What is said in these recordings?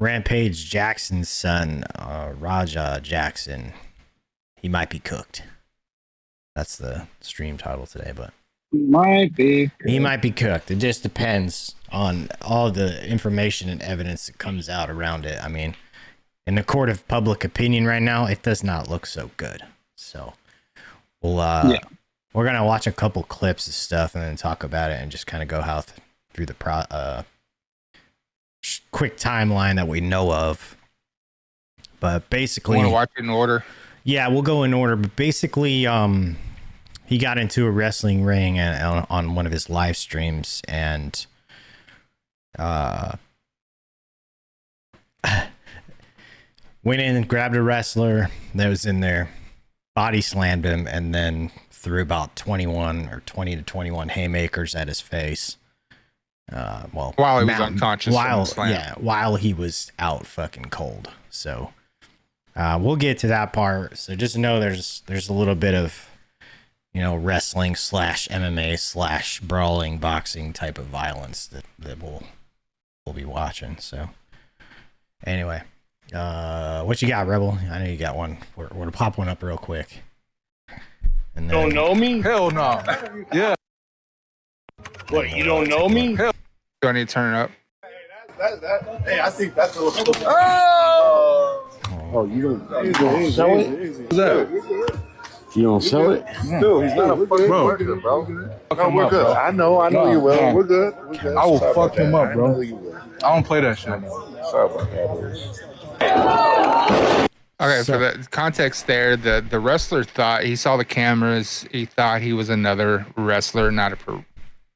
Rampage Jackson's son, Raja Jackson, he might be cooked. That's the stream title today, but he might be cooked. It just depends on all the information and evidence that comes out around it. I mean, in the court of public opinion right now, it does not look so good. So we're gonna watch a couple clips of stuff and then talk about it and just kind of go through the quick timeline that we know of. But basically, want to watch it in order? Yeah, we'll go in order. But basically, he got into a wrestling ring on one of his live streams and went in and grabbed a wrestler that was in there, body slammed him, and then threw about 20 to 21 haymakers at his face. While he was unconscious, while he was out fucking cold. So we'll get to that part. So just know there's a little bit of, wrestling / MMA / brawling boxing type of violence that we'll be watching. So anyway, what you got, Rebel? I know you got one. We're gonna pop one up real quick. And then, don't know me? Hell no. Yeah. What, you don't know me? Hell. Do I need to turn it up? Hey, I think that's a little. Oh, you don't sell it? What's that? You don't sell it? Dude, he's not a fucking worker, bro. No, we're good. I know you will. We're good. I will fuck him up, bro. I don't play that shit. Sorry about that. Okay, for the context there, the wrestler thought he saw the cameras. He thought he was another wrestler, not a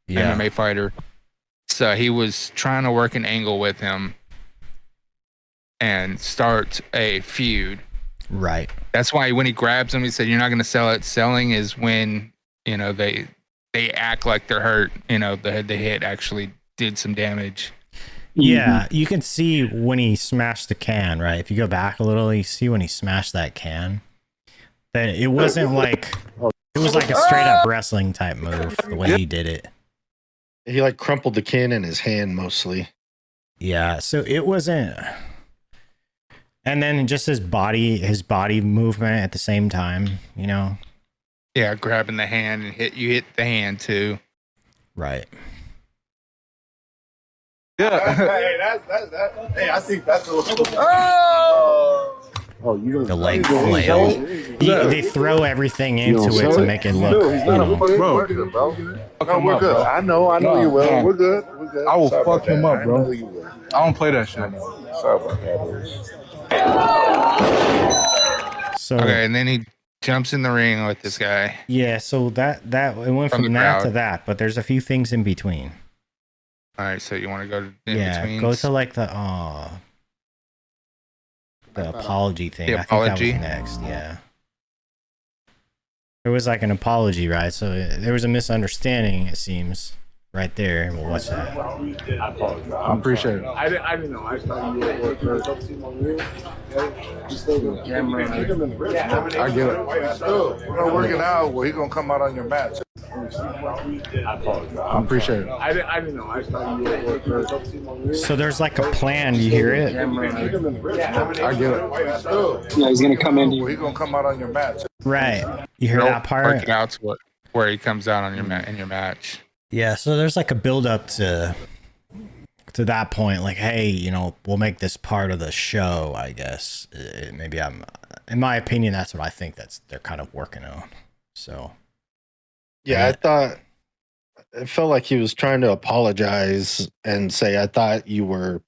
MMA fighter. So he was trying to work an angle with him and start a feud. Right. That's why when he grabs him, he said, "You're not going to sell it." Selling is when they act like they're hurt. The hit actually did some damage. Yeah, you can see when he smashed the can, right? If you go back a little, you see when he smashed that can. That it wasn't like it was like a straight up wrestling type move the way he did it. He like crumpled the can in his hand mostly. Yeah, so it wasn't. And then just his body movement at the same time, Yeah, grabbing the hand and hit the hand too. Right. Yeah. Hey, I think that's a little. Oh, you don't. The leg flail. They throw everything into it to make it look. Dude, he's not a fucking worker, bro. No, we're good. I know you will. We're good. I will fuck him up, bro. I don't play that shit. Sorry about that. So okay, and then he jumps in the ring with this guy. Yeah, so that it went from that to that, but there's a few things in between. All right, so you want to go to in-betweens? Go to like the apology thing. The apology? I think that was next. Yeah, there was like an apology, right? So there was a misunderstanding, it seems, right there. We'll watch that. I appreciate it. I didn't know. I thought you were I get it. We're gonna work it out. Well, he's gonna come out on your match. I appreciate it. I didn't know. I thought you were. So there's like a plan. Do you hear it? I get it. Yeah, he's gonna come in. Well, he's gonna come out on your match. Right. You hear that part? Work it out to where he comes out on in your match. Yeah. So there's like a build up to that point. Like, hey, we'll make this part of the show. I guess maybe in my opinion, that's what I think they're kind of working on. So. Yeah, I thought it felt like he was trying to apologize and say, "I thought you were,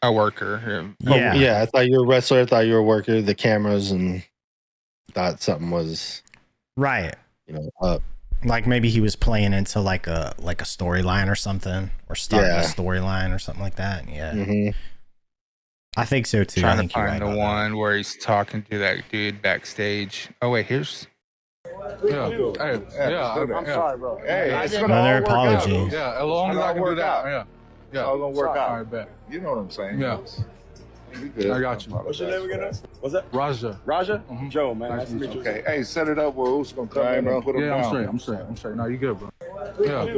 A worker. Yeah. Yeah, I thought you were a wrestler. I thought you were a worker. The cameras and thought something was right. Up. Like maybe he was playing into like a storyline or something, or starting a storyline or something like that. Yeah, Mm-hmm. I think so too. Trying I think to find you're right the one where he's talking to that dude backstage. Oh wait, here's. Yeah. Hey, I'm sorry, bro. Hey, it's gonna Another all work out. apology. Yeah, as long as I can do that. Yeah. It's all gonna work out. All right, bet. You know what I'm saying? Yeah. You good. I got you. What's your name again? What's that? Raja. Raja? Mhm. Joe, man. Nice to meet you. Okay. Hey, set it up where who's gonna come in and put him Yeah, down. I'm straight. No, you good, bro. Yeah.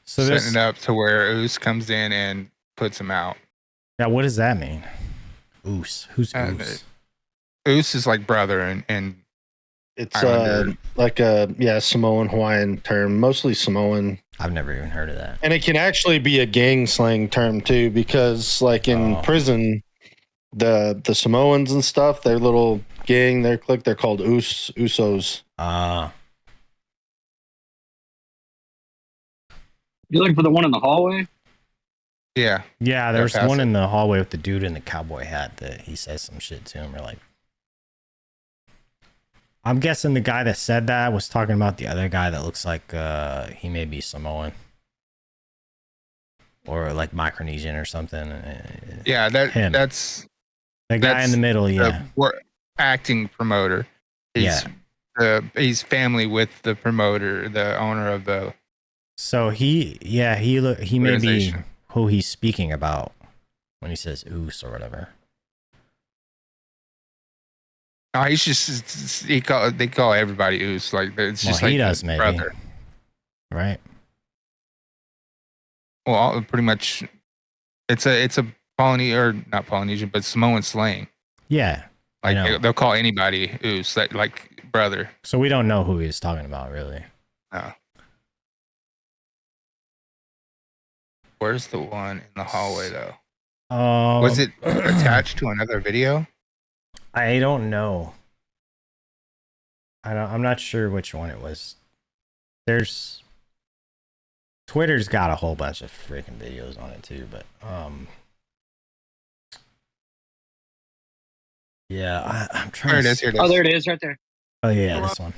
So Setting it up to where Oos comes in and puts him out. Yeah, what does that mean? Oos. Who's Oos? Oos is like brother and It's like a Samoan Hawaiian term, mostly Samoan. I've never even heard of that. And it can actually be a gang slang term too, because like in prison, the Samoans and stuff, their little gang, their clique, they're called Usos. You looking for the one in the hallway? Yeah. Yeah, there's one in the hallway with the dude in the cowboy hat that he says some shit to him. Or like, I'm guessing the guy that said that was talking about the other guy that looks like he may be Samoan or like Micronesian or something. Yeah, that's the guy in the middle. Yeah, acting promoter. He's family with the promoter, the owner of the. So he may be who he's speaking about when he says "oos" or whatever. No, he's just they call everybody Oos. Like it's just like he does maybe, brother. Right? Well, pretty much, it's a not Polynesian, but Samoan slang. Yeah, like they'll call anybody Oos, like brother. So we don't know who he's talking about, really. No. Where's the one in the hallway though? Was it attached to another video? I don't know. I'm not sure which one it was. Twitter's got a whole bunch of freaking videos on it too, but yeah, I'm trying. Here it is. Oh, there it is, right there. Oh yeah, this one.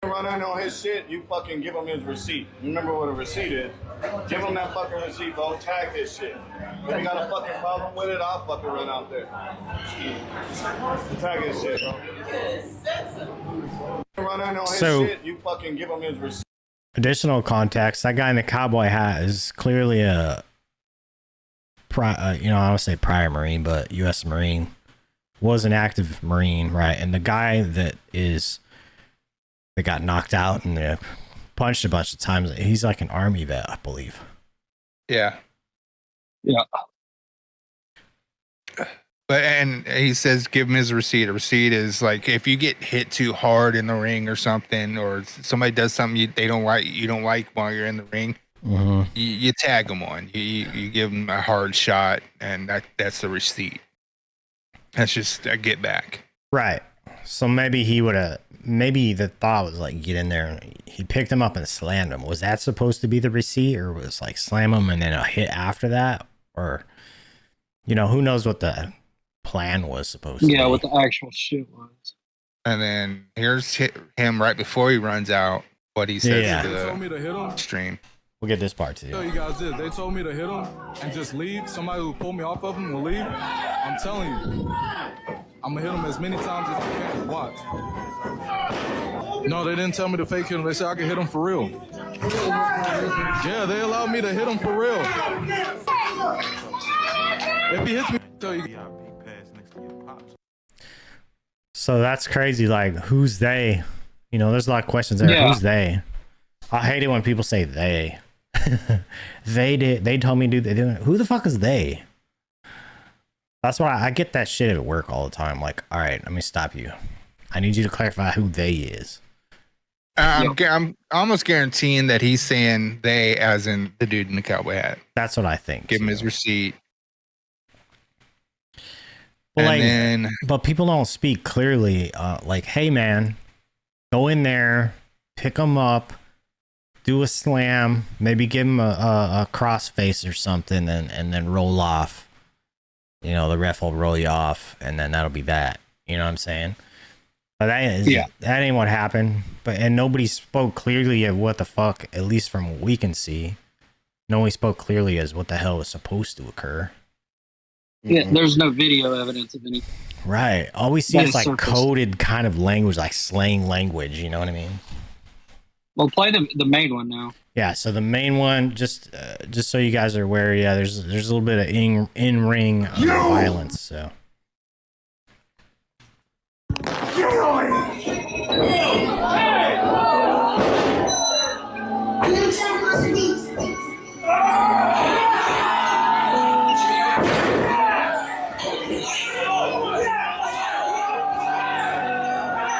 Run in on his shit, you fucking give him his receipt. Remember what a receipt is? Give him that fucking receipt, bro. Tag his shit. If you got a fucking problem with it, I'll fucking run out there. Tag his shit, bro. Run in on his shit, you fucking give him his receipt. Additional context: that guy in the cowboy hat is clearly a, I would say prior Marine, but U.S. Marine, was an active Marine, right? And the guy that got knocked out and punched a bunch of times, he's like an Army vet, I believe. Yeah. Yeah. And he says, give him his receipt. A receipt is like if you get hit too hard in the ring or something, or somebody does something you don't like while you're in the ring, you tag them on. You give them a hard shot, and that's the receipt. That's just a get back. Right. So maybe maybe the thought was like get in there and he picked him up and slammed him. Was that supposed to be the receipt, or was like slam him and then a hit after that? Or, who knows what the plan was supposed to be. Yeah, what the actual shit was. And then here's him right before he runs out, what he says to the stream. We'll get this part too. Tell you guys this. They told me to hit him and just leave. Somebody who pulled me off of him will leave. I'm telling you. I'm gonna hit him as many times as I can. Watch. No, they didn't tell me to fake hit him. They said I could hit him for real. Yeah, they allowed me to hit him for real. If he hits me, I'll tell you. So that's crazy. Like, who's they? There's a lot of questions there. Yeah. Who's they? I hate it when people say they. They did. They told me to do that. Who the fuck is they? That's why I get that shit at work all the time. Like, all right, let me stop you. I need you to clarify who they is. I'm almost guaranteeing that he's saying they as in the dude in the cowboy hat. That's what I think. Give him his receipt. Well, but people don't speak clearly. Like, hey man, go in there, pick him up, do a slam, maybe give him a cross face or something, and then roll off. The ref will roll you off, and then that'll be that. You know what I'm saying? But that ain't what happened. And nobody spoke clearly of what the fuck, at least from what we can see. Nobody spoke clearly as what the hell was supposed to occur. Yeah, there's no video evidence of anything. Right. All we see is like coded kind of language, like slang language. You know what I mean? Well, play the main one now. Yeah, so the main one, just so you guys are aware, there's a little bit of in-ring violence, so.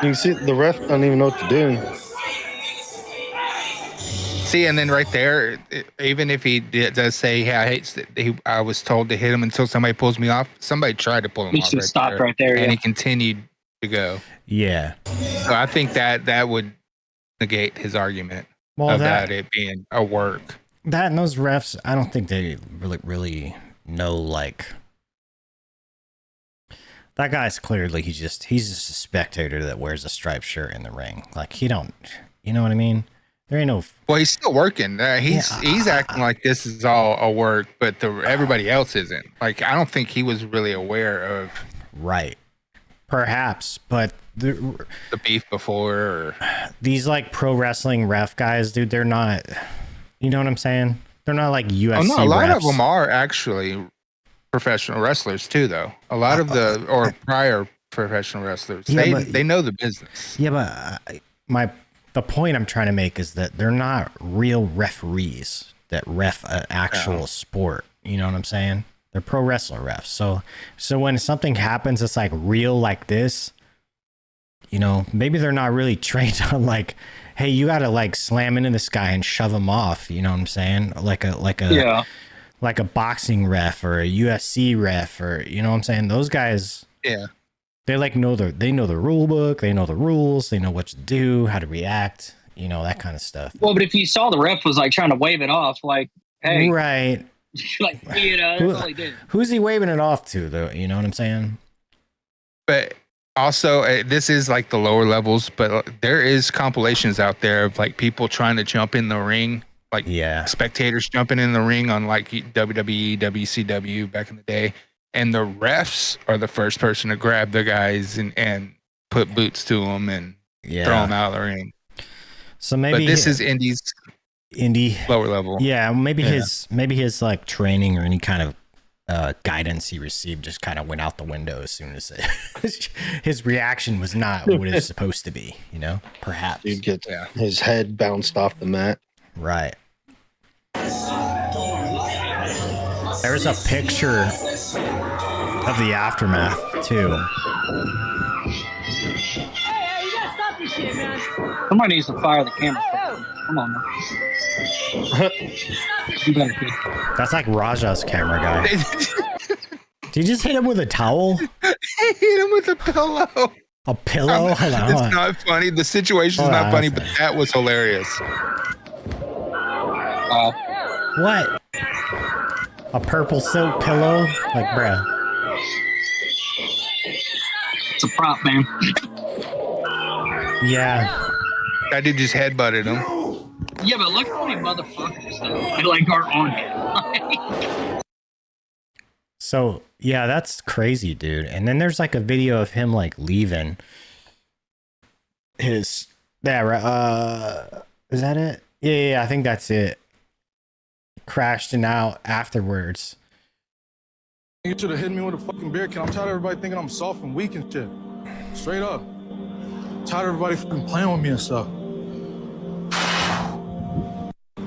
can see the ref don't even know what to do. See, and then right there, even if he does say, "Hey, I was told to hit him until somebody pulls me off," somebody tried to pull him off. He stopped right there, and he continued to go. Yeah. So I think that would negate his argument about it being a work. That and those refs, I don't think they really know. Like, that guy's clearly he's just a spectator that wears a striped shirt in the ring. Like, he don't, you know what I mean? There ain't no. Well, he's still working. He's acting like this is all a work, but everybody else isn't. Like, I don't think he was really aware of. Right. Perhaps, but the beef before. Or, these like pro wrestling ref guys, dude, they're not. You know what I'm saying? They're not like UFC. Oh no, a lot refs. of them are actually professional wrestlers too, though. A lot of prior professional wrestlers, they know the business. Yeah, but the point I'm trying to make is that they're not real referees that ref an actual sport. You know what I'm saying? They're pro wrestler refs. So when something happens that's like real like this, you know, maybe they're not really trained on like, hey, you got to like slam into this guy and shove him off. You know what I'm saying? Like a boxing ref or a UFC ref, or you know what I'm saying? Those guys, they like they know the rule book, they know the rules, they know what to do, how to react, you know, that kind of stuff. Well, but if you saw the ref was like trying to wave it off, like, hey, right, like, you know, that's all he did. Who's he waving it off to, though? You know what I'm saying? But also, this is like the lower levels, but there is compilations out there of like people trying to jump in the ring, like spectators jumping in the ring on like WWE, WCW back in the day. And the refs are the first person to grab the guys and put boots to them and throw them out of the ring. So maybe, but this is indie lower level. Yeah, maybe his like training or any kind of guidance he received just kind of went out the window as soon as his reaction was not what it's supposed to be. You know, perhaps he'd get his head bounced off the mat. Right. There's a picture of the aftermath too. Hey, you gotta stop this shit, man. Somebody needs to fire the camera. Come on, man. You better keep. That's like Raja's camera guy. Did you just hit him with a towel? He hit him with a pillow. A pillow? It's not funny. The situation's not funny, but that was hilarious. What? A purple silk pillow? Like, bruh. It's a prop, man. Yeah. That dude just headbutted him. Yeah, but look how many motherfuckers though, like are on it. So yeah, that's crazy, dude. And then there's like a video of him like leaving his is that it? Yeah, I think that's it. Crashed and out afterwards. You should have hit me with a fucking beer can. I'm tired of everybody thinking I'm soft and weak and shit. Straight up. I'm tired of everybody fucking playing with me and stuff.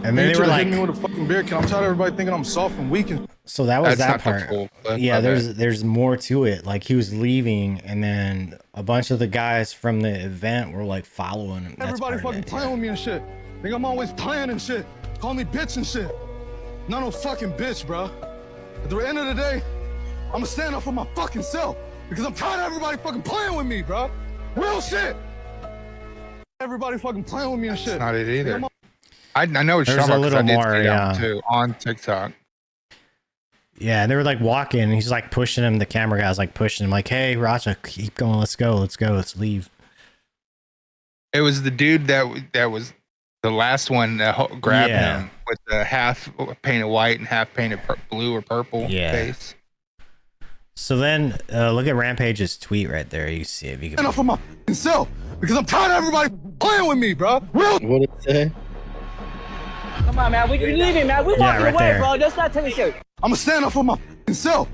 And then they were like, hit me with a fucking beer can. I'm tired of everybody thinking I'm soft and weak and. So that was that part. Yeah, there's more to it. Like he was leaving, and then a bunch of the guys from the event were like following him. Everybody fucking playing with me and shit. Think I'm always playing and shit. Call me bitch and shit. Not no fucking bitch, bro. At the end of the day, I'm gonna stand up for my fucking self because I'm tired of everybody fucking playing with me, bro. Real shit. Everybody fucking playing with me and shit. That's not it either. I know what you're talking about. There's a little more, too, on TikTok. Yeah, they were like walking, and he's like pushing him. The camera guy's like pushing him, like, "Hey, Raja, keep going. Let's go. Let's leave." It was the dude that was the last one that grabbed him with the half painted white and half painted blue or purple face. So then, look at Rampage's tweet right there. You see it. Enough for my self because I'm tired of everybody playing with me, bro. Real. What did it say? Come on, man. We leaving, man. We walking right away, there. bro. Just not telling you. I'm gonna stand up for my self.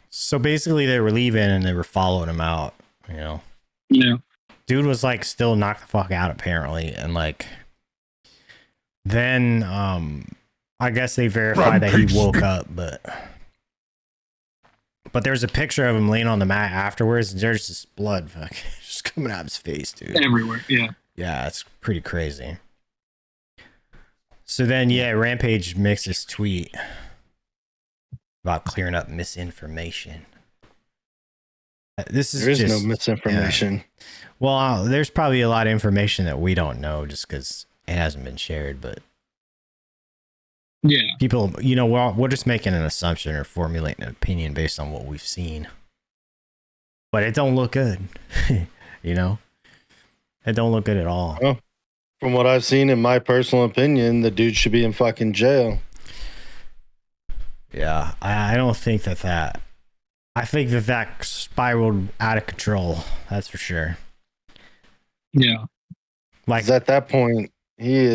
So basically, they were leaving and they were following him out. You know. Yeah. Dude was like still knocked the fuck out apparently, and like. Then, I guess they verified that he woke up, but there's a picture of him laying on the mat afterwards. And there's just blood, fuck, just coming out of his face, dude. Everywhere, yeah. Yeah, it's pretty crazy. So then, yeah, Rampage makes this tweet about clearing up misinformation. This is there is just, no misinformation. Yeah. Well, there's probably a lot of information that we don't know just because it hasn't been shared, but yeah, people, you know, we're just making an assumption or formulating an opinion based on what we've seen. But it don't look good, you know? It don't look good at all. Well, from what I've seen, in my personal opinion, the dude should be in fucking jail. Yeah, I don't think that I think that spiraled out of control. That's for sure. Yeah. Like at that point, he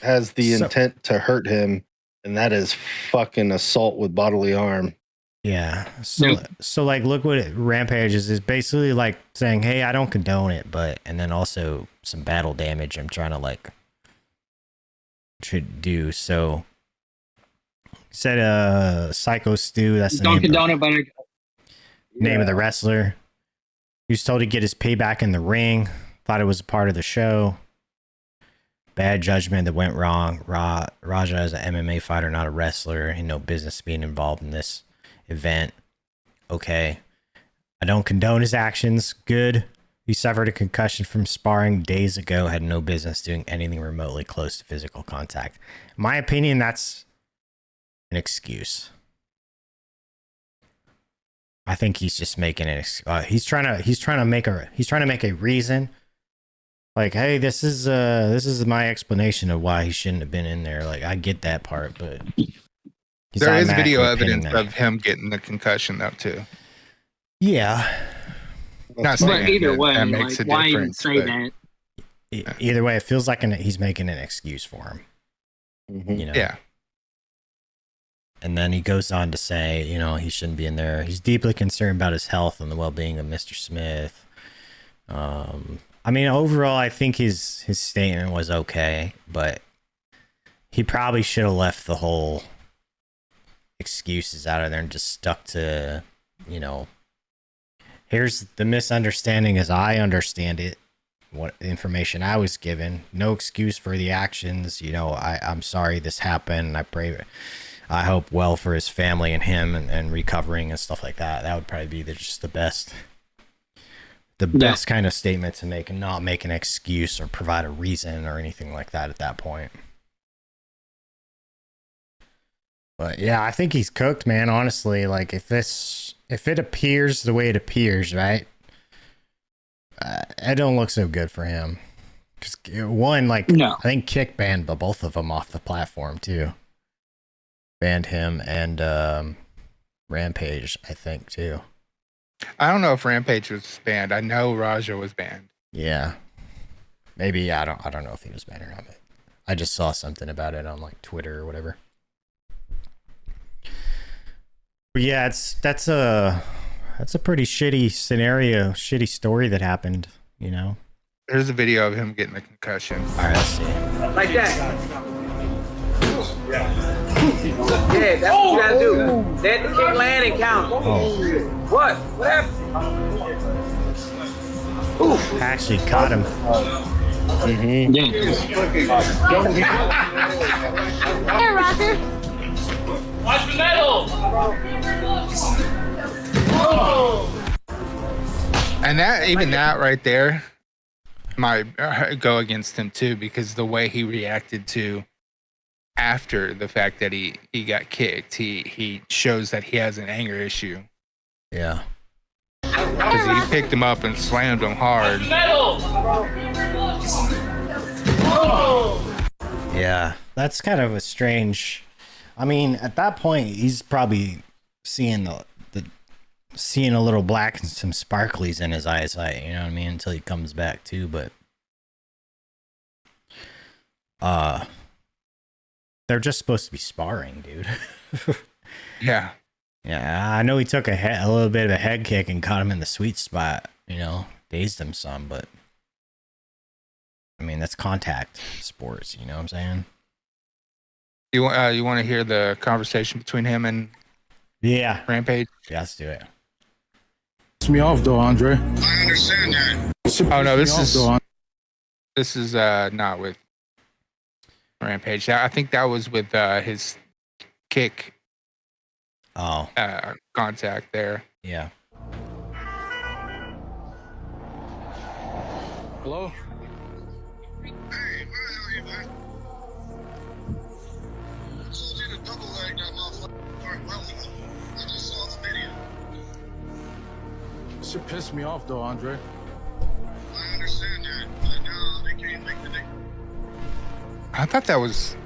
has the intent to hurt him, and that is fucking assault with bodily harm. Yeah. So like, look what Rampage is basically like saying, hey, I don't condone it, and then also some battle damage I'm trying to do. So said Syko Stu, that's the name of the wrestler. He was told to get his payback in the ring. Thought it was a part of the show. Bad judgment that went wrong. Raja is an MMA fighter, not a wrestler. He had no business being involved in this event. Okay. I don't condone his actions. Good. He suffered a concussion from sparring days ago. Had no business doing anything remotely close to physical contact. In my opinion, that's an excuse. I think he's just making an he's trying to make a reason. Like, hey, this is my explanation of why he shouldn't have been in there. Like, I get that part, but there is video evidence of him getting the concussion, though, too. Yeah. Not saying but either way, that makes a why difference, even say that? Either way, it feels like he's making an excuse for him. Mm-hmm. You know? Yeah. And then he goes on to say, you know, he shouldn't be in there. He's deeply concerned about his health and the well-being of Mr. Smith. I mean, overall, I think his statement was okay, but he probably should have left the whole excuses out of there and just stuck to, you know, here's the misunderstanding as I understand it, what information I was given. No excuse for the actions. You know, I'm sorry this happened. I hope well for his family and him and recovering and stuff like that. That would probably be just the best kind of statement to make, and not make an excuse or provide a reason or anything like that at that point. But yeah, I think he's cooked, man. Honestly, like if it appears the way it appears, right? It don't look so good for him. Because one, like, I think Kick banned both of them off the platform too. Banned him and Rampage, I think, too. I don't know if Rampage was banned. I know Raja was banned. Yeah, maybe. I don't know if he was banned or not. But I just saw something about it on like Twitter or whatever. But yeah, that's a pretty shitty scenario, shitty story that happened. You know. There's a video of him getting a concussion. All right, let's see. Like that. Yeah, that's what you gotta do. Let the kick land and count. Oh. What? What happened? Oof. Actually caught him. Mm-hmm. Hey, Roger. Watch the metal. And that right there might go against him too, because the way he reacted to after the fact that he got kicked, he shows that he has an anger issue. Yeah. Because he picked him up and slammed him hard. Yeah, that's kind of a strange. I mean, at that point, he's probably seeing seeing a little black and some sparklies in his eyesight. You know what I mean? Until he comes back too, but they're just supposed to be sparring, dude. Yeah. Yeah, I know he took a little bit of a head kick and caught him in the sweet spot, you know, dazed him some, but I mean, that's contact sports, you know what I'm saying? You want to hear the conversation between him and Rampage? Yeah, let's do it. Me off though, Andre. I understand that. Oh no, this is not with Rampage. I think that was with his kick. Oh. Contact there. Yeah. Hello? Hey, where the hell are you, man? I told you to double leg that motherfucker. Start welding him. I just saw the video. Shit pissed me off though, Andre. I understand that, but now they can't make the dick. I thought that was.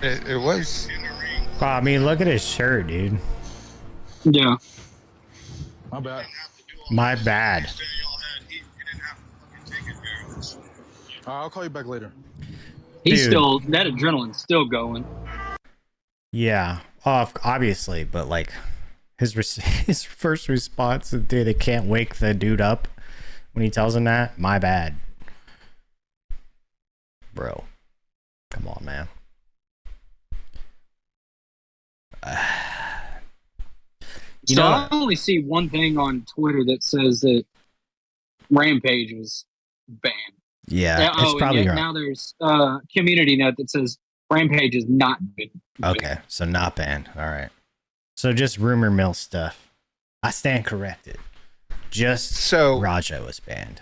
It was. In the ring. Wow, I mean, look at his shirt, dude. Yeah. My bad. My bad. I'll call you back later. He's Dude. still, that adrenaline's still going. Yeah, obviously, but like his his first response is, dude, they can't wake the dude up when he tells him that. My bad, bro. Come on, man. So I only see one thing on Twitter that says that Rampage was banned. Yeah, it's probably right. Now there's a community note that says Rampage is not banned. Okay, so not banned. All right. So just rumor mill stuff. I stand corrected. Just so Raja was banned.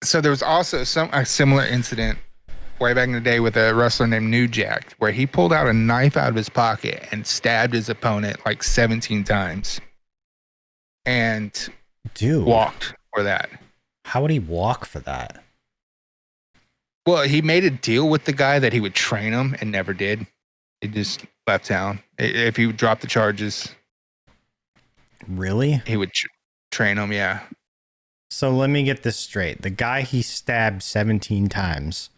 So there was also a similar incident way back in the day with a wrestler named New Jack, where he pulled out a knife out of his pocket and stabbed his opponent like 17 times. And walked for that. How would he walk for that? Well, he made a deal with the guy that he would train him and never did. He just left town. If he would drop the charges. Really? He would train him, yeah. So let me get this straight. The guy he stabbed 17 times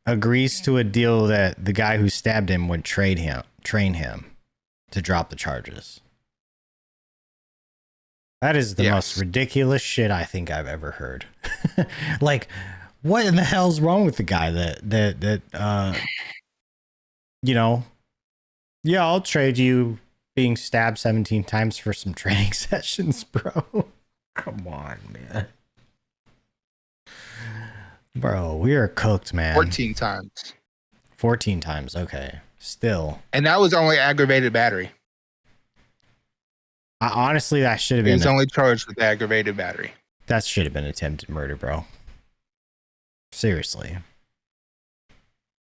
agrees to a deal that the guy who stabbed him would train him to drop the charges. That is the most ridiculous shit I think I've ever heard. Like, what in the hell's wrong with the guy that you know, yeah, I'll trade you being stabbed 17 times for some training sessions, bro. Come on, man. Bro, we are cooked, man. 14 times. 14 times, okay. Still. And that was only aggravated battery. Honestly, that should have been. He was only charged with aggravated battery. That should have been attempted murder, bro. Seriously.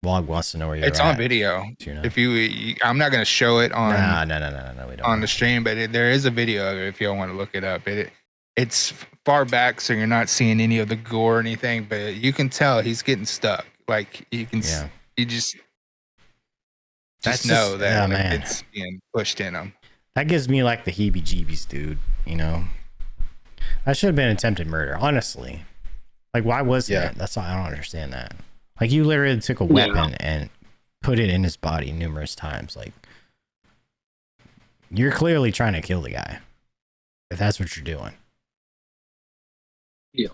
Vlog wants to know where you're at. It's on video. Tuna. If you, I'm not going to show it on. No, we don't. On the stream, but there is a video of it if you want to look it up. It's far back, so you're not seeing any of the gore or anything, but you can tell he's getting stuck. Like you can, you just know that it's being pushed in him. That gives me like the heebie-jeebies, dude. You know, that should have been attempted murder. Honestly, like why was it? That's why I don't understand that. Like you literally took a weapon and put it in his body numerous times. Like you're clearly trying to kill the guy. If that's what you're doing. Yeah.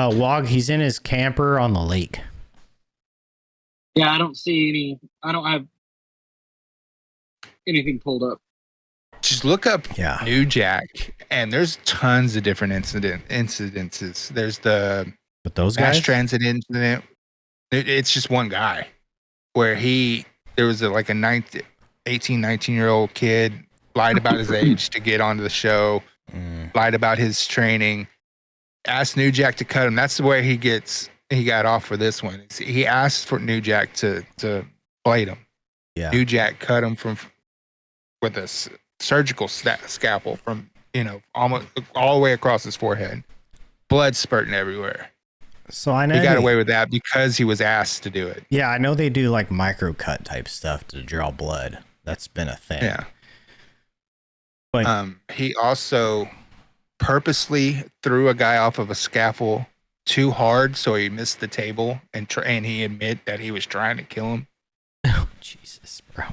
Wog, he's in his camper on the lake. Yeah, I don't see any. I don't have anything pulled up. Just look up New Jack, and there's tons of different incidences. There's the those guys? mass transit incident. It's just one guy where there was like a 18, 19-year-old kid lied about his age to get onto the show, lied about his training, asked New Jack to cut him. That's the way he got off for this one. He asked for New Jack to blade him. Yeah. New Jack cut him with a surgical scalpel from, almost all the way across his forehead. Blood spurting everywhere. So I know he got away with that because he was asked to do it. Yeah, I know they do like micro cut type stuff to draw blood. That's been a thing. Yeah. But he also purposely threw a guy off of a scaffold too hard, so he missed the table, and he admitted that he was trying to kill him. Oh, Jesus, bro.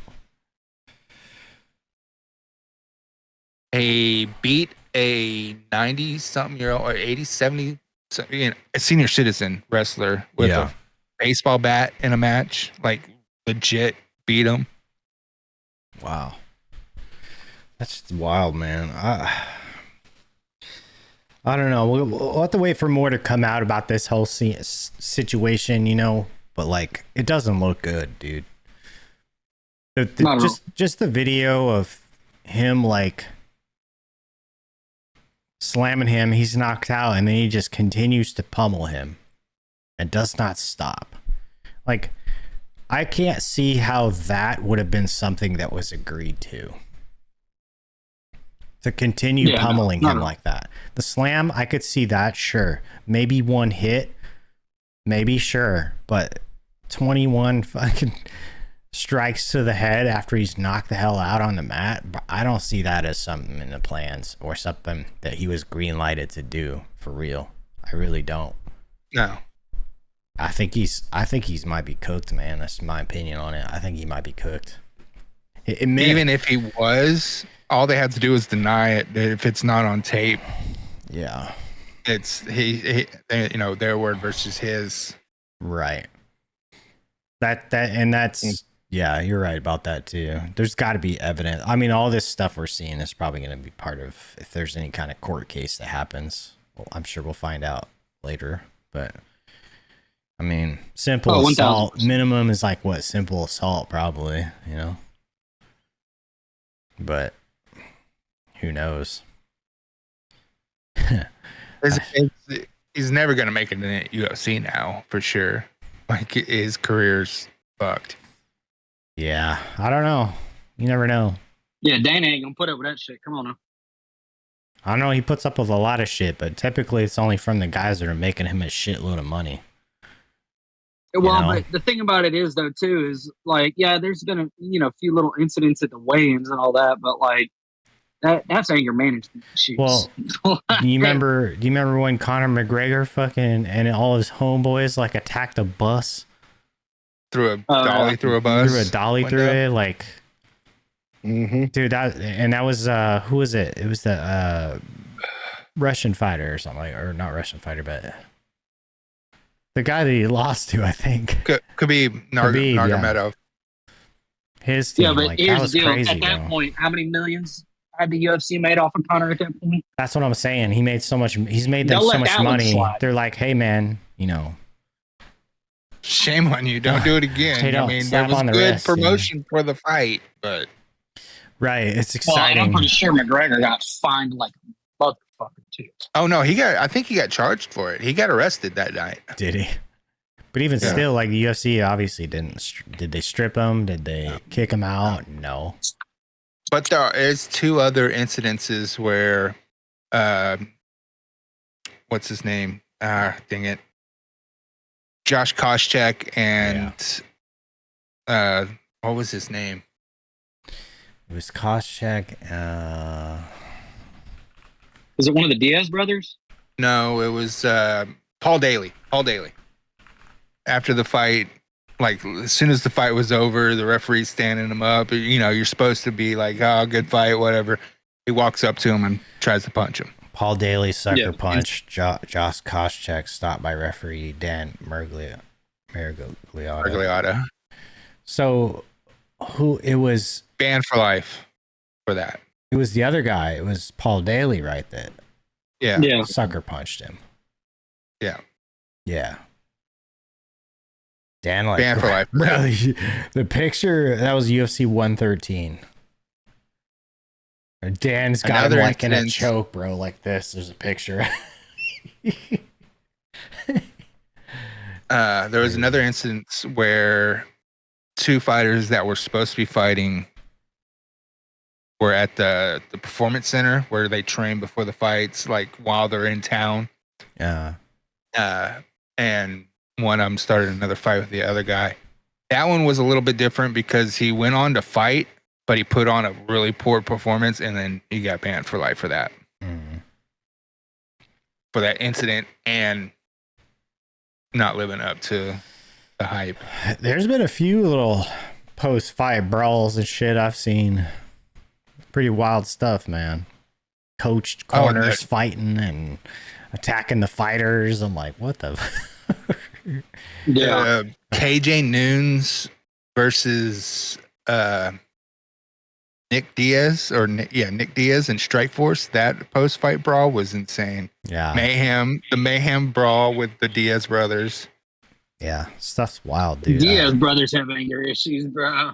He beat a 90-something-year-old or 80, 70, a senior citizen wrestler with a baseball bat in a match. Like, legit beat him. Wow. That's just wild, man. I don't know. We'll have to wait for more to come out about this whole situation, you know. But like, it doesn't look good, dude. Just the video of him like slamming him, he's knocked out, and then he just continues to pummel him and does not stop. Like, I can't see how that would have been something that was agreed to continue pummeling him like that. The slam, I could see that, sure. Maybe one hit, maybe, sure. But 21 fucking strikes to the head after he's knocked the hell out on the mat, I don't see that as something in the plans or something that he was green lighted to do for real. I really don't. No. I think he's might be cooked, man. That's my opinion on it. I think he might be cooked. Even if he was, all they had to do is deny it if it's not on tape. Yeah. It's he you know, their word versus his. Right. That's yeah, you're right about that too. There's got to be evidence. I mean, all this stuff we're seeing is probably going to be part of, if there's any kind of court case that happens. Well, I'm sure we'll find out later. But I mean, simple assault 1,000%. Minimum is like what? Simple assault, probably. You know. But who knows? He's never going to make it in the UFC now, for sure. Like, his career's fucked. Yeah, I don't know. You never know. Yeah, Dana ain't gonna put up with that shit. Come on now. I know he puts up with a lot of shit, but typically it's only from the guys that are making him a shitload of money. Well, but the thing about it is, though, too, is like, yeah, there's been a few little incidents at the weigh-ins and all that, but like that's anger management issues. Well, do you remember when Conor McGregor fucking and all his homeboys like attacked a bus? Threw a dolly through a bus. Threw a dolly through it, like. Dude, that was who was it? It was the Russian fighter or something, like, or not Russian fighter, but the guy that he lost to, I think. Could be Nurmagomedov. Yeah. His team, but like, here's that was the deal. crazy. At that point, how many millions had the UFC made off of Conor at that point? That's what I'm saying. He made so much. He's made them so much money. They're like, hey man, you know. Shame on you. Don't do it again. I mean, there was good promotion for the fight, but. Right, it's exciting. Well, I'm pretty sure McGregor got fined like a motherfucker too. Oh no, I think he got charged for it. He got arrested that night. Did he? But even still, like, the UFC obviously didn't. Did they strip him? Did they kick him out? No. But there is two other incidences where, what's his name? Dang it. Josh Koscheck and what was his name? It was Koscheck. Was it one of the Diaz brothers? No, it was Paul Daly. Paul Daly. After the fight, like, as soon as the fight was over, the referee's standing him up. You know, you're supposed to be like, oh, good fight, whatever. He walks up to him and tries to punch him. Paul Daly sucker punch. Josh Koscheck stopped by referee Dan Mergliotta. So, it was banned for life for that. It was the other guy. It was Paul Daly, right? That sucker punched him. Yeah. Dan, like, banned for life. Bro, the picture that was UFC 113. Dan's got him like in a choke, bro, like this. There's a picture. There was another instance where two fighters that were supposed to be fighting were at the performance center where they train before the fights, like while they're in town. Yeah. And one of them started another fight with the other guy. That one was a little bit different because he went on to fight, but he put on a really poor performance, and then he got banned for life for that. For that incident and not living up to the hype. There's been a few little post-fight brawls and shit I've seen. Pretty wild stuff, man. Coached corners fighting and attacking the fighters. I'm like, what the... KJ Noons versus Nick Diaz and Strikeforce. That post-fight brawl was insane. Yeah. The Mayhem brawl with the Diaz brothers. Yeah, stuff's wild, dude. Diaz brothers have anger issues, bro.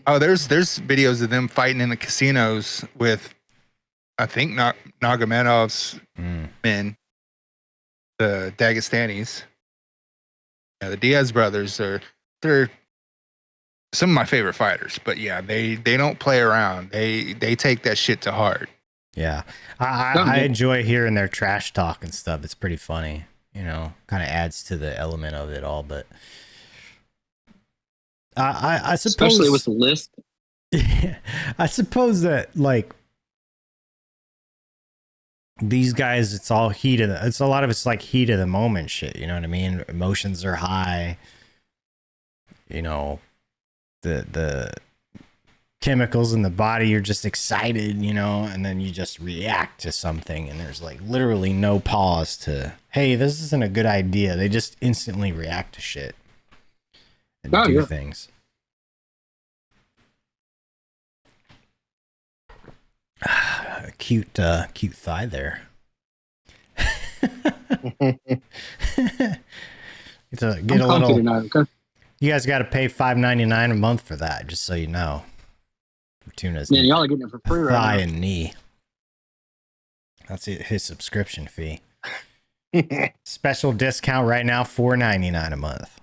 Oh, there's videos of them fighting in the casinos with, I think, Nagomedov's men, the Dagestanis. Yeah, the Diaz brothers they're some of my favorite fighters, but yeah, they don't play around. They take that shit to heart. Yeah, I enjoy hearing their trash talk and stuff. It's pretty funny, you know. Kind of adds to the element of it all. But I suppose, especially with the list. I suppose that like these guys, it's all heat of the. It's a lot of it's like heat of the moment shit. You know what I mean? Emotions are high. You know, the chemicals in the body, you're just excited, you know, and then you just react to something, and there's like literally no pause to, hey, this isn't a good idea. They just instantly react to shit and do things. Cute thigh there. Get a little. Tonight, okay? You guys got to pay $5.99 a month for that, just so you know. For Tuna's y'all are getting it for free right thigh now. and knee. That's his subscription fee. Special discount right now, $4.99 a month.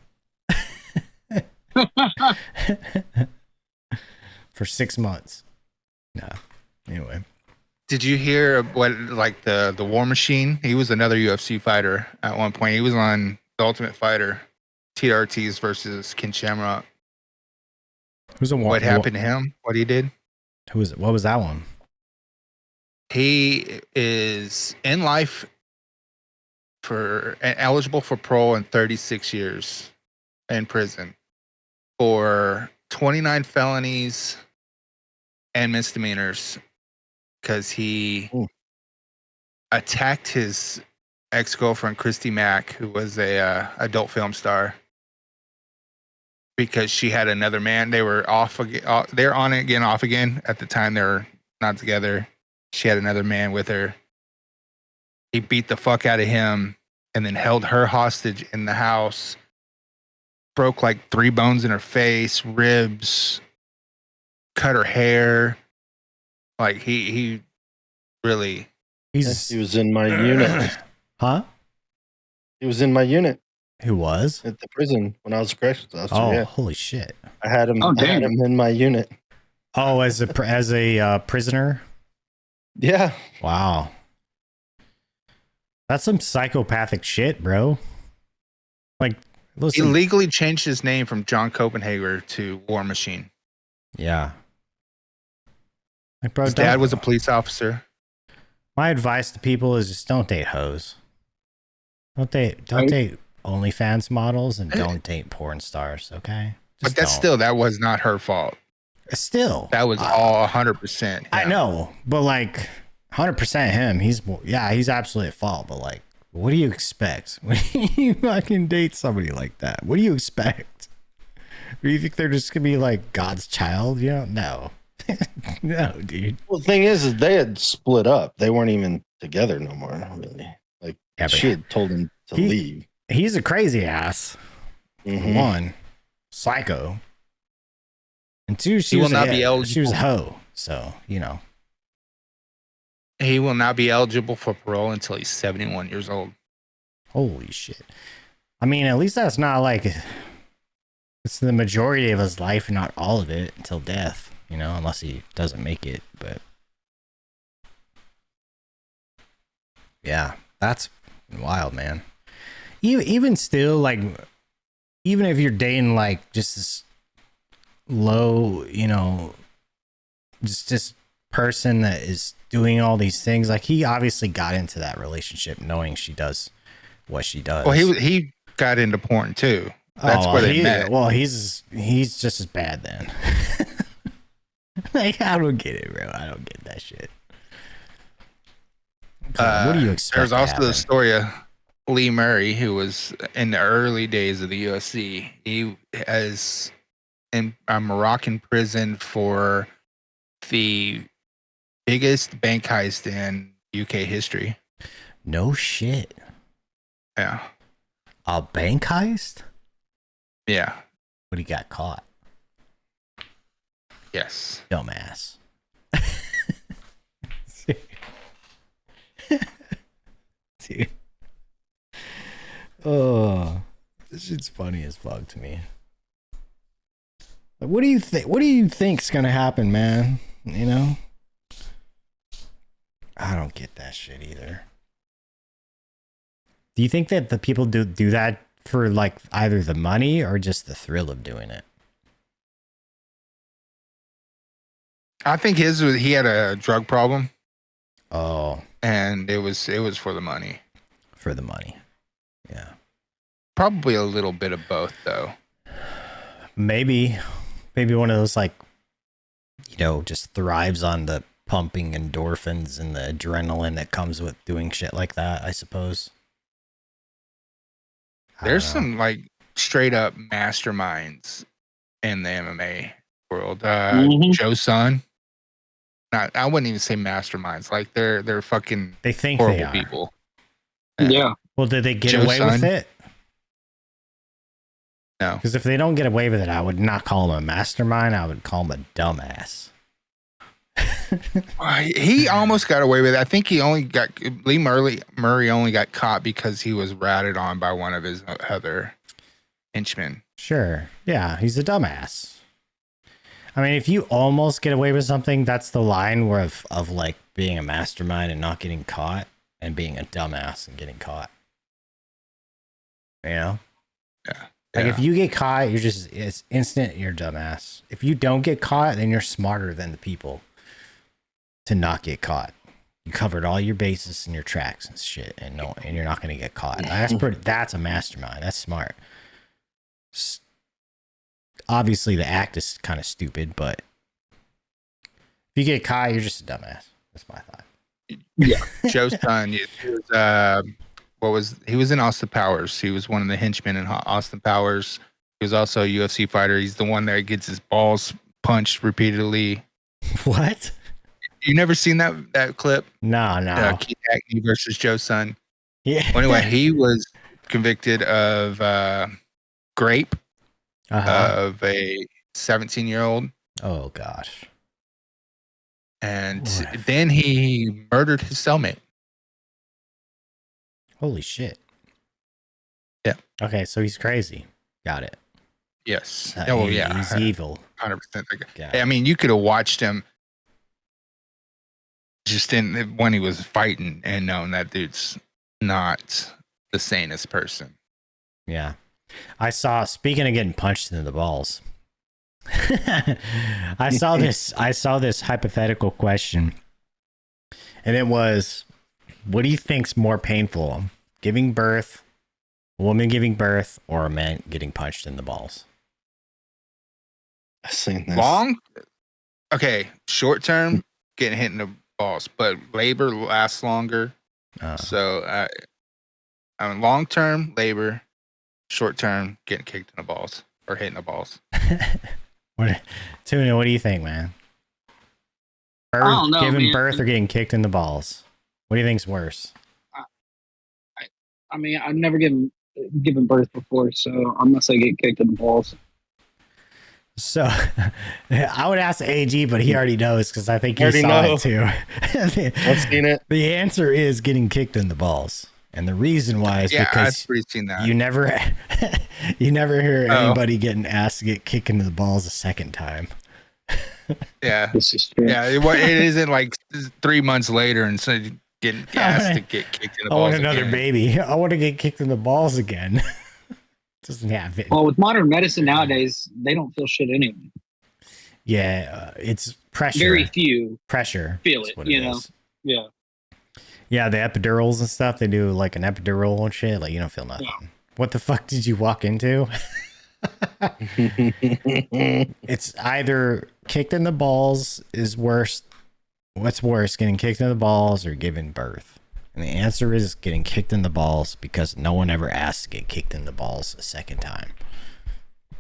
For 6 months. No. Anyway. Did you hear what, like, the War Machine? He was another UFC fighter at one point. He was on The Ultimate Fighter, TRTs versus Ken Shamrock. What happened to him? What he did? Who was it? What was that one? He is in life eligible for parole in 36 years in prison for 29 felonies and misdemeanors because he attacked his ex-girlfriend Christy Mack, who was a adult film star, because she had another man. They were off again. They're on it again, off again. At the time, they're not together. She had another man with her. He beat the fuck out of him and then held her hostage in the house. Broke like 3 bones in her face, ribs, cut her hair. Like he really. He was in my unit. Huh? He was in my unit. Who was? At the prison when I was a corrections officer. Oh, yeah. holy shit. I had him in my unit. Oh, as a prisoner? Yeah. Wow. That's some psychopathic shit, bro. Like, listen. He legally changed his name from John Copenhagen to War Machine. Yeah. Like, bro, his dad was a police officer. My advice to people is just don't date hoes. Don't date OnlyFans models and don't date porn stars, okay? But that was not her fault. Still. That was all 100%. I know, but like 100% him. He's absolutely at fault, but like, what do you expect when you fucking date somebody like that? What do you expect? Do you think they're just gonna be like God's child? You know, no. No, dude. Well, the thing is they had split up. They weren't even together no more, really. Like, she had told him to leave. He's a crazy ass. Mm-hmm. One, psycho. And two, she was a hoe. So, you know. He will not be eligible for parole until he's 71 years old. Holy shit. I mean, at least that's not like, it's the majority of his life, not all of it, until death, you know, unless he doesn't make it. But yeah, that's wild, man. Even still, like, even if you're dating like just this low, you know, just person that is doing all these things, like, he obviously got into that relationship knowing she does what she does. Well, he got into porn too. That's where they met. Well, he's just as bad then. Like, I don't get it, bro. I don't get that shit. What do you expect? There's also the story of Lee Murray, who was in the early days of the UFC. He is in a Moroccan prison for the biggest bank heist in UK history. No shit. Yeah. A bank heist? Yeah. But he got caught. Yes. Dumbass. Dude. Oh, this shit's funny as fuck to me. Like, what do you think? What do you think's gonna happen, man? You know, I don't get that shit either. Do you think that the people do that for like either the money or just the thrill of doing it? I think he had a drug problem. Oh, and it was for the money. For the money, yeah. Probably a little bit of both, though. Maybe one of those, like, you know, just thrives on the pumping endorphins and the adrenaline that comes with doing shit like that, I suppose. There's some like straight up masterminds in the MMA world. Joe Son. I wouldn't even say masterminds. Like they're fucking they think horrible they are. people. Yeah. Well, did they get away with it? No. Because if they don't get away with it, I would not call him a mastermind. I would call him a dumbass. He almost got away with it. I think he only got Lee Murray only got caught because he was ratted on by one of his other henchmen. Sure. Yeah, he's a dumbass. I mean, if you almost get away with something, that's the line where of like being a mastermind and not getting caught, and being a dumbass and getting caught. You know? Yeah. Like if you get caught, it's instant, you're a dumbass. If you don't get caught, then you're smarter than the people to not get caught. You covered all your bases and your tracks and shit, and you're not going to get caught. That's a mastermind. That's smart. Obviously, the act is kind of stupid, but if you get caught, you're just a dumbass. That's my thought. Yeah, Joe's son. He was in Austin Powers. He was one of the henchmen in Austin Powers. He was also a UFC fighter. He's the one that gets his balls punched repeatedly. What? You never seen that clip? No. Keith Hackney versus Joe's son. Yeah. Well, anyway, he was convicted of grape of a 17-year-old. Oh gosh. And then he murdered his cellmate. Holy shit. Yeah. Okay, so he's crazy. Got it. Yes. He's evil. 100%. I mean, you could have watched him just when he was fighting and known that dude's not the sanest person. Yeah. Speaking of getting punched in the balls, I saw this hypothetical question, and it was, what do you think's more painful, giving birth, a woman giving birth, or a man getting punched in the balls? I've seen this. Short term, getting hit in the balls, but labor lasts longer. So, long term, labor. Short term, getting kicked in the balls or hitting the balls. Tuna, what do you think, man? I don't know, giving man. birth or getting kicked in the balls? What do you think's worse? I mean, I've never given birth before, so I'm gonna say get kicked in the balls. So, I would ask AG, but he already knows because I think he saw it too. I've seen it. The answer is getting kicked in the balls. And the reason why is because I've seen that. you never hear anybody getting asked to get kicked into the balls a second time. Yeah, this is true. Yeah. It isn't like 3 months later and so getting asked to get kicked in the balls. I want another baby. I want to get kicked in the balls again. Doesn't happen. Well, with modern medicine nowadays, they don't feel shit anyway. Yeah, it's pressure. Very few pressure feel it. You know. Yeah. Yeah, the epidurals and stuff, they do like an epidural and shit. Like, you don't feel nothing. Yeah. What the fuck did you walk into? It's either kicked in the balls is worse. What's worse, getting kicked in the balls or giving birth? And the answer is getting kicked in the balls because no one ever asked to get kicked in the balls a second time.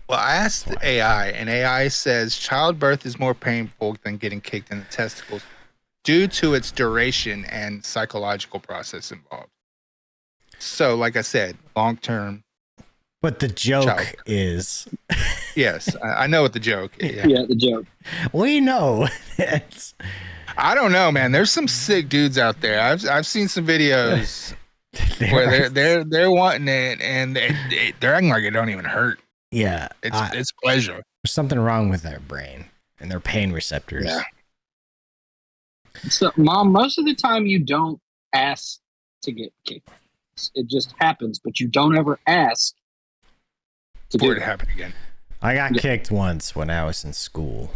Well, I asked AI, and AI says childbirth is more painful than getting kicked in the testicles due to its duration and psychological process involved. So, like I said, long term. But the joke is. Yes, I know what the joke is. Yeah, the joke. We know. I don't know, man. There's some sick dudes out there. I've seen some videos where they're wanting it, and they're acting like it don't even hurt. Yeah, it's pleasure. There's something wrong with their brain and their pain receptors. Yeah. So, Mom, most of the time you don't ask to get kicked. It just happens, but you don't ever ask for it to happen again. I got kicked once when I was in school,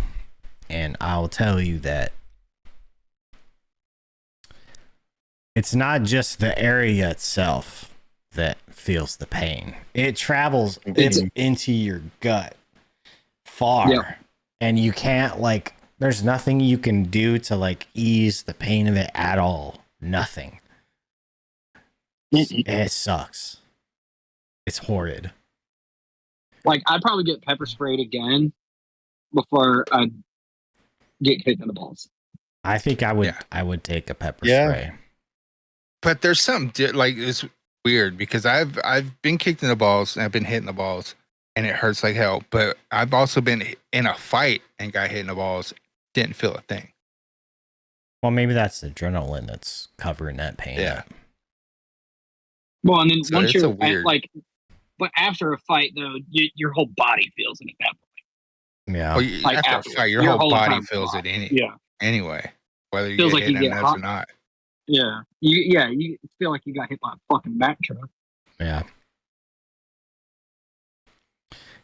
and I'll tell you that it's not just the area itself that feels the pain. It travels into your gut far, and you can't, like, there's nothing you can do to, like, ease the pain of it at all. Nothing. It sucks. It's horrid. Like, I'd probably get pepper sprayed again before I'd get kicked in the balls. I think I would take a pepper spray. But there's something like it's weird because I've been kicked in the balls and I've been hit in the balls and it hurts like hell. But I've also been in a fight and got hit in the balls, didn't feel a thing. Well, maybe that's adrenaline that's covering that pain. Yeah. Well, and then So once it's you're a weird- but after a fight though, your whole body feels it at that point. Yeah. Well, Like after a afterwards, fight, your your whole whole body time feels felt. it Yeah. anyway, whether you Feels get like hit you in the get nuts hot. or not. Yeah. You feel like you got hit by a fucking Mack truck. Yeah.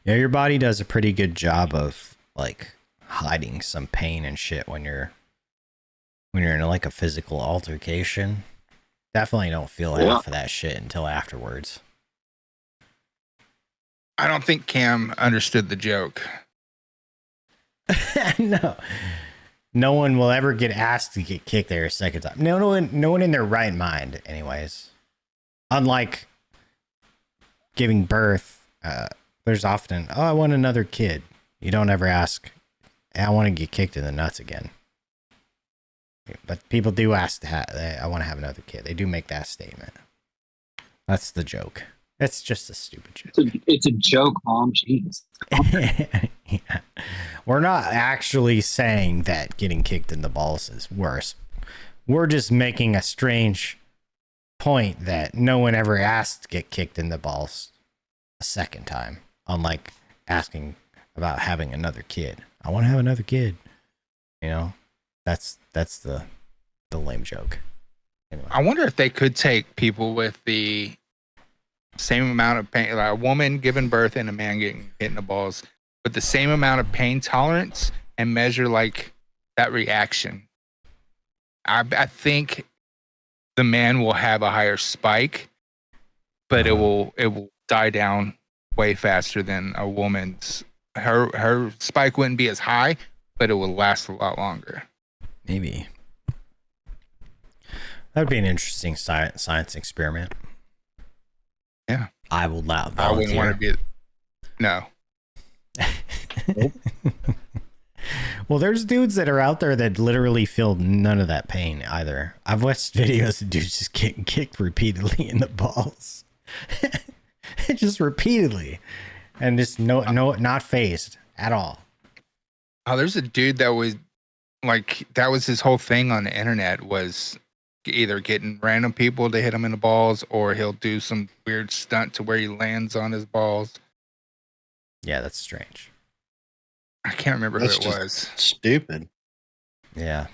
Yeah, your body does a pretty good job of, like, hiding some pain and shit when you're in, like, a physical altercation. Definitely don't feel half of that shit until afterwards. I don't think Cam understood the joke. No one will ever get asked to get kicked there a second time. No one in their right mind, anyways. Unlike giving birth, there's often, I want another kid. You don't ever ask, I want to get kicked in the nuts again. But people do ask I want to have another kid. They do make that statement. That's the joke. It's just a stupid joke. It's a joke, Mom. Jeez. Yeah. We're not actually saying that getting kicked in the balls is worse. We're just making a strange point that no one ever asked to get kicked in the balls a second time. Unlike asking about having another kid. I want to have another kid. You know? That's the lame joke. Anyway. I wonder if they could take people with the same amount of pain, like a woman giving birth and a man getting hit in the balls, with the same amount of pain tolerance and measure like that reaction. I think the man will have a higher spike, but it will die down way faster than a woman's. Her spike wouldn't be as high, but it will last a lot longer. Maybe. That would be an interesting science experiment. Yeah. I will not volunteer. I wouldn't want to be. No. Nope. Well, there's dudes that are out there that literally feel none of that pain either. I've watched videos of dudes just getting kicked repeatedly in the balls. Just repeatedly. And just not phased at all. Oh, there's a dude that was like, that was his whole thing on the internet, was either getting random people to hit him in the balls, or he'll do some weird stunt to where he lands on his balls. Yeah, that's strange. I can't remember That's who it just was. stupid. Yeah.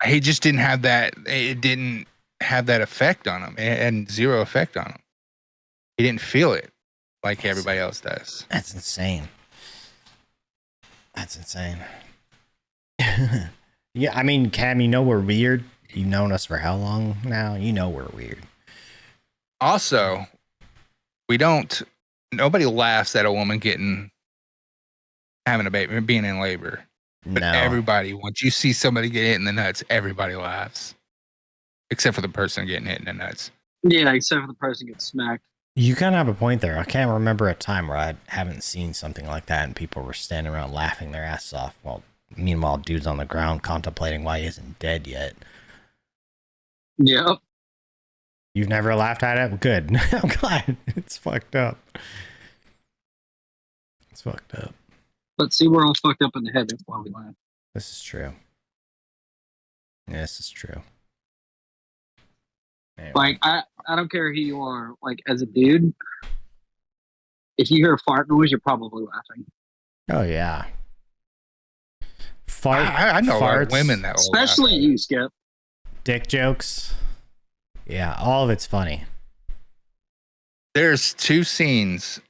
He just didn't have that. It didn't have that effect on him. It had zero effect on him. He didn't feel it like everybody else does. That's insane. That's insane. Yeah, I mean, Cam, you know we're weird. You've known us for how long now? You know we're weird. Also, nobody laughs at a woman having a baby, being in labor. But everybody, once you see somebody get hit in the nuts, everybody laughs. Except for the person getting hit in the nuts. Yeah, except for the person gets smacked. You kind of have a point there. I can't remember a time where I haven't seen something like that and people were standing around laughing their asses off while meanwhile dude's on the ground contemplating why he isn't dead yet. Yep. You've never laughed at it? Good. I'm glad. It's fucked up. It's fucked up. But see, we're all fucked up in the head. That's why we laugh. This is true. This is true. Anyway. Like, I don't care who you are. Like, as a dude, if you hear a fart noise, you're probably laughing. Oh, yeah. I know a lot of women that will especially you, Skip. Dick jokes. Yeah, all of it's funny. There's 2 scenes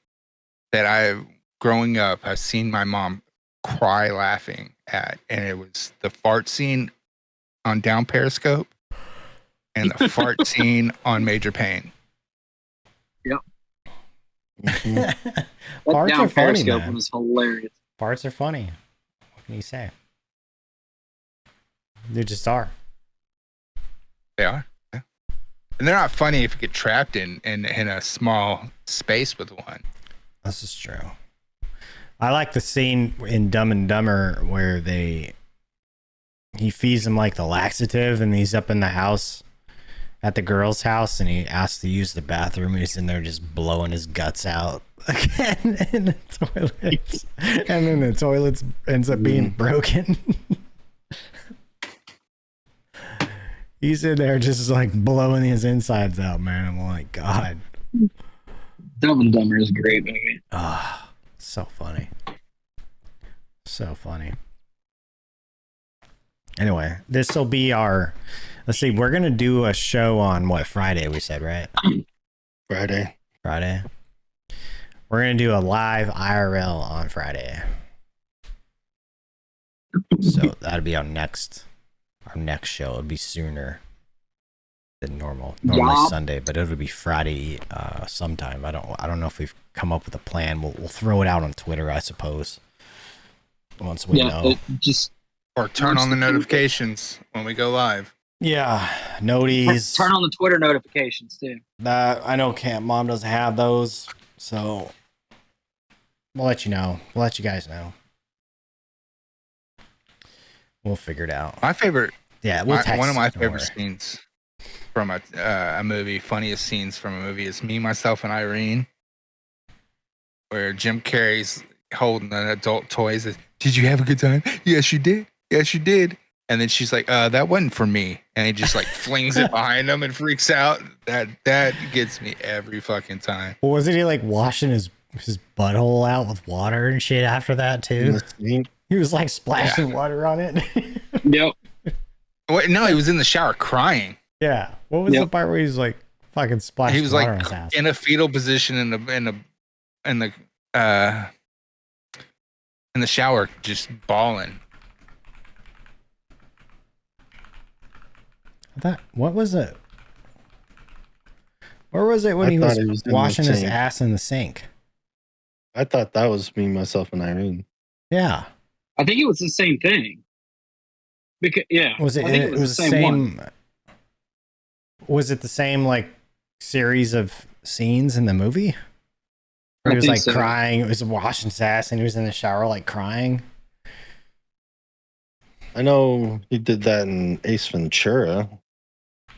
that growing up, I've seen my mom cry laughing at, and it was the fart scene on Down Periscope and the fart scene on Major Pain. Yep. Farts Down are funny, Periscope man. was hilarious. Farts are funny. What can you say? They just are. They are. Yeah. And they're not funny if you get trapped in a small space with one. This is true. I like the scene in Dumb and Dumber where he feeds him like the laxative and he's up in the house at the girl's house and he asks to use the bathroom. He's in there just blowing his guts out again in the toilets. And then the toilet ends up being broken. He's in there just like blowing his insides out, man. I'm like, God. Dumb and Dumber is a great movie. Ah, so funny. So funny. Anyway, this will be our... Let's see, we're going to do a show on what, Friday, we said, right? Friday. We're going to do a live IRL on Friday. So that'll be our next show. It'll be sooner than normal. Normally Sunday, but it'll be Friday sometime. I don't know if we've come up with a plan. We'll throw it out on Twitter, I suppose. Once we know. Or turn on the notifications when we go live. Yeah, noties. Turn on the Twitter notifications too. I know Mom doesn't have those, so we'll let you know. We'll let you guys know. We'll figure it out. My favorite. Yeah, we'll text. One of my favorite scenes from a movie, funniest scenes from a movie is Me, Myself, and Irene, where Jim Carrey's holding an adult toy. Says, "Did you have a good time? Yes, you did. Yes, you did." And then she's like, "That wasn't for me." And he just like flings it behind him and freaks out. That gets me every fucking time. Well, wasn't he like washing his butthole out with water and shit after that too? He was like splashing water on it. Yep. Wait, no, he was in the shower crying. Yeah. What was the part where he was like fucking splashing He was water like on his ass? in a fetal position in the shower, just bawling. What was it? Where was it when he was washing his ass in the sink? I thought that was Me, Myself, and Irene. Yeah. I think it was the same thing. Because was it? It was the same. One. Was it the same like series of scenes in the movie? Where he was like crying. It was washing his ass, and he was in the shower like crying. I know he did that in Ace Ventura.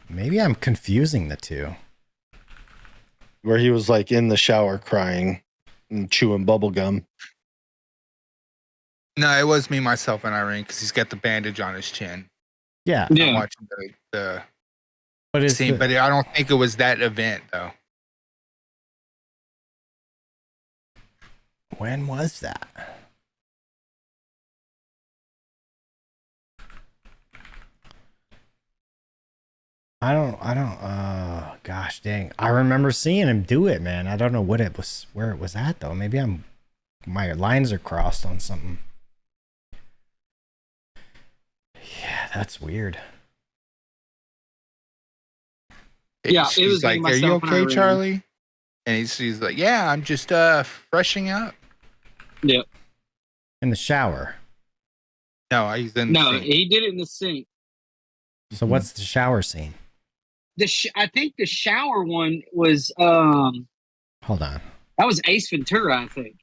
Maybe I'm confusing the two. Where he was like in the shower crying and chewing bubble gum. No, it was Me, Myself, and Irene because he's got the bandage on his chin. Yeah. I'm watching the scene, but I don't think it was that event though. When was that? Gosh dang. I remember seeing him do it, man. I don't know where it was at though. Maybe my lines are crossed on something. Yeah, that's weird. Yeah, it was like, "Are you okay, Charlie?" And he's like, "Yeah, I'm just freshening up." Yep. In the shower. No, he's in the sink. He did it in the sink. So what's the shower scene? I think the shower one was Hold on. That was Ace Ventura, I think.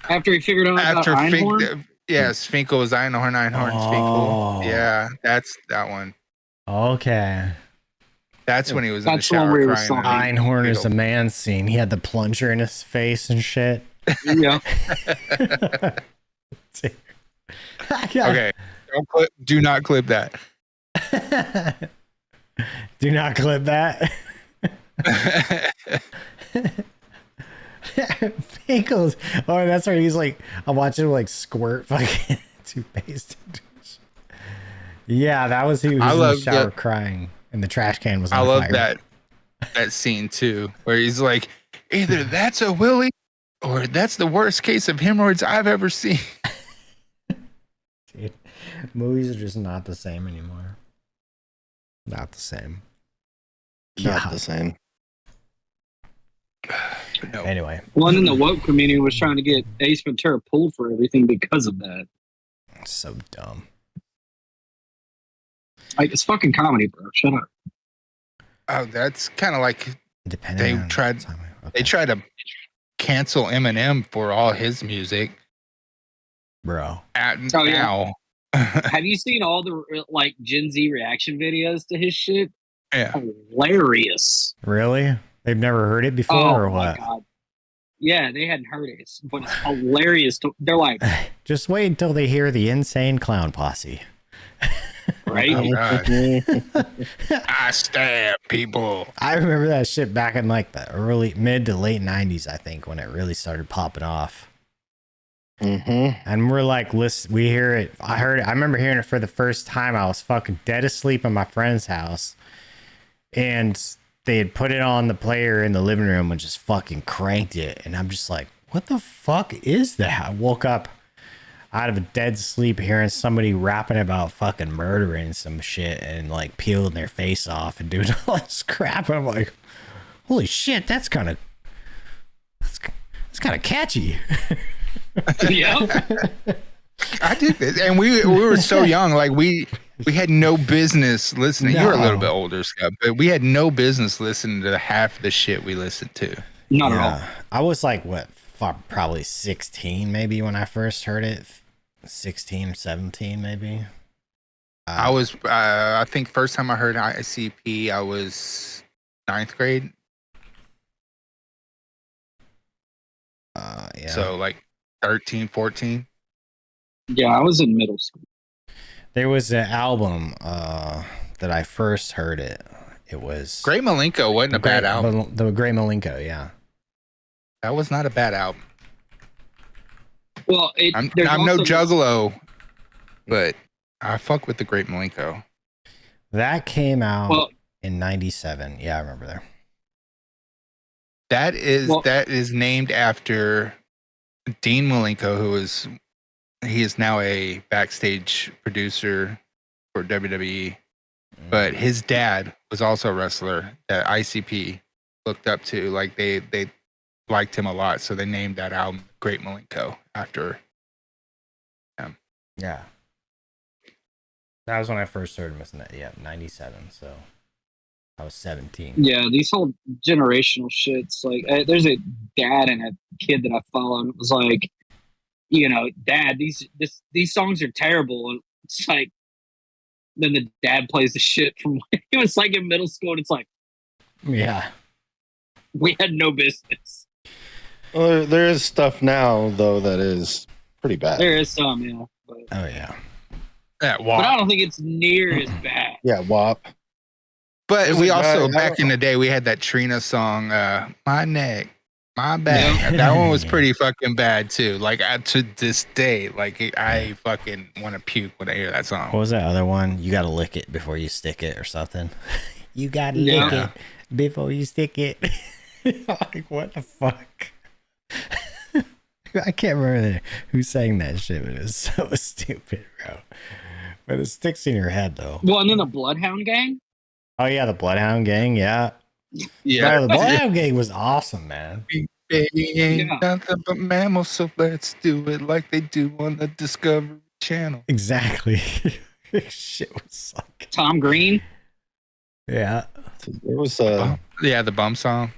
After he figured out about Einhorn? Yes, Finkel is Einhorn, Einhorn's Finkel. Yeah, that's that one. Okay. That's when he was in the shower crying. Einhorn is a man scene. He had the plunger in his face and shit. Yeah. Okay. Do not clip that. Do not clip that. Pickles. Oh, that's where he's like, I'm watching him like squirt fucking toothpaste. Yeah, that was he was in the shower crying, and the trash can was on fire. I love that scene too, where he's like, either that's a Willie, or that's the worst case of hemorrhoids I've ever seen. Dude, movies are just not the same anymore. Not the same. Not the same. No. Anyway, one in the woke community was trying to get Ace Ventura pulled for everything because of that. So dumb. Like, it's fucking comedy, bro. Shut up. Oh, that's kind of like they tried to cancel Eminem for all his music, bro. Now. Have you seen all the like Gen Z reaction videos to his shit? Yeah, hilarious. Really? They've never heard it before, or what? God. Yeah, they hadn't heard it, but it's hilarious. They're like, just wait until they hear the Insane Clown Posse. Right? Oh, I stab people. I remember that shit back in like the mid to late 90s, I think, when it really started popping off. And we're like, listen, we hear it. I remember hearing it for the first time. I was fucking dead asleep in my friend's house, and they had put it on the player in the living room and just fucking cranked it. And I'm just like, what the fuck is that? I woke up out of a dead sleep hearing somebody rapping about fucking murdering some shit and like peeling their face off and doing all this crap. And I'm like, holy shit, that's kind of catchy. Yeah. I did this, and we were so young, like we had no business listening. No. You were a little bit older, Scott, but we had no business listening to half the shit we listened to. Not at all. I was like, probably 16 maybe when I first heard it. 16 or 17 maybe. I was, I think first time I heard ICP, I was 9th grade. Yeah. So like 13, 14. Yeah, I was in middle school. There was an album that I first heard it. It was Great Malenko wasn't a bad album. The Great Malenko, yeah. That was not a bad album. Well, I'm no juggalo, but I fuck with the Great Malenko. That came out in 97. Yeah, I remember there. That is named after Dean Malenko, he is now a backstage producer for WWE, but his dad was also a wrestler that ICP looked up to. Like they liked him a lot, so they named that album Great Malenko after him. Yeah. That was when I first heard him, wasn't it? Yeah, 97. So I was 17. Yeah, these whole generational shits. Like, there's a dad and a kid that I follow, and it was like, you know, Dad, these songs are terrible. And it's like, then the dad plays the shit from when he was like in middle school, and it's like, yeah, we had no business. Well, there is stuff now though that is pretty bad. There is some, yeah. But, oh yeah. But I don't think it's near as bad. Yeah, WAP. But we also, back in the day, we had that Trina song, My Neck, My Back. Yeah. That one was pretty fucking bad too. Like, to this day, like, I fucking want to puke when I hear that song. What was that other one? You got to lick it before you stick it or something. You got to lick it before you stick it. Like, what the fuck? I can't remember who sang that shit, but it was so stupid, bro. But it sticks in your head, though. Well, and then the Bloodhound Gang? Oh, yeah, the Bloodhound Gang, yeah. Yeah. Bro, the Bloodhound Gang was awesome, man. Baby ain't nothing but mammals, so let's do it like they do on the Discovery Channel. Exactly. Shit was sucking. Tom Green? Yeah. There was the bum song.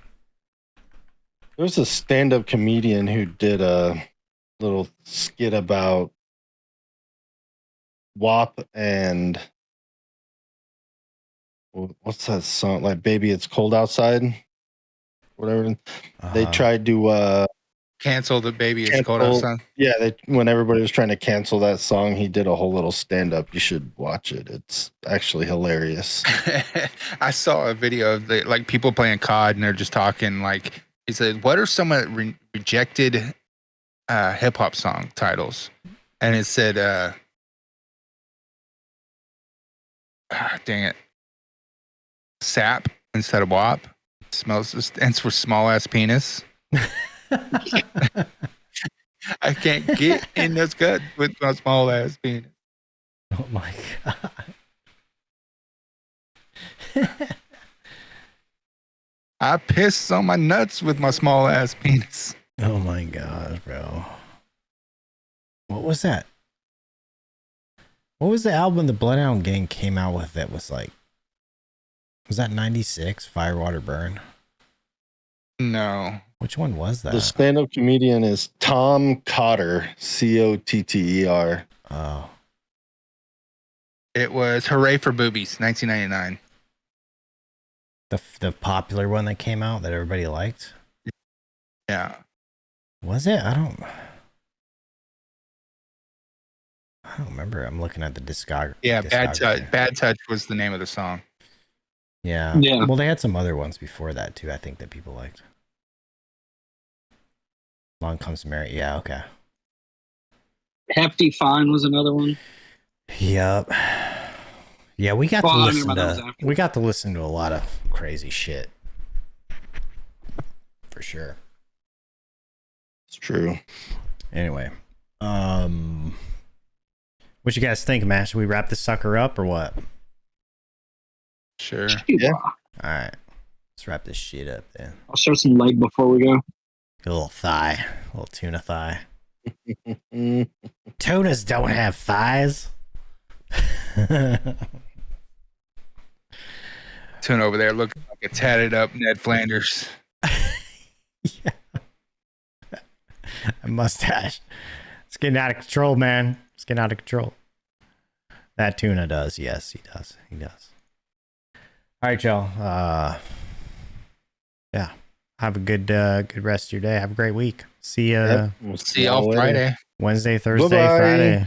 There was a stand-up comedian who did a little skit about WAP and what's that song? Like "Baby, It's Cold Outside," whatever. They tried to cancel the "Baby It's Cold Outside." Yeah, when everybody was trying to cancel that song, he did a whole little stand-up. You should watch it. It's actually hilarious. I saw a video of like people playing COD and they're just talking. Like he said, "What are some rejected hip hop song titles?" And it said, "Dang it, SAP instead of WAP." Stands for small ass penis. I can't get in this gut with my small ass penis. Oh my god. I piss on my nuts with my small ass penis. Oh my gosh, bro. What was that? What was the album the Bloodhound Gang came out with that was like, was that 96? Firewater Burn? No. Which one was that? The stand-up comedian is Tom Cotter, Cotter. Oh. It was Hooray for Boobies, 1999. The popular one that came out that everybody liked? Yeah. Was it? I don't remember. I'm looking at the discography. Yeah, Bad Touch was the name of the song. Yeah. Well, they had some other ones before that too, I think, that people liked. Long Comes Mary. Yeah, okay. Hefty Fine was another one. Yep. Yeah, we got to listen to a lot of crazy shit. For sure. It's true. Anyway, what you guys think, man? Should we wrap this sucker up or what? Sure. Yeah. All right. Let's wrap this shit up then. I'll show some leg before we go. A little thigh. A little tuna thigh. Tunas don't have thighs. Tuna over there looking like a tatted up Ned Flanders. Yeah. A mustache. It's getting out of control, man. It's getting out of control. That Tuna does. Yes, he does. He does. All right, y'all. Yeah. Have a good rest of your day. Have a great week. See ya. Yep. We'll see y'all Friday. Wednesday, Thursday, Bye-bye. Friday.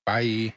Bye.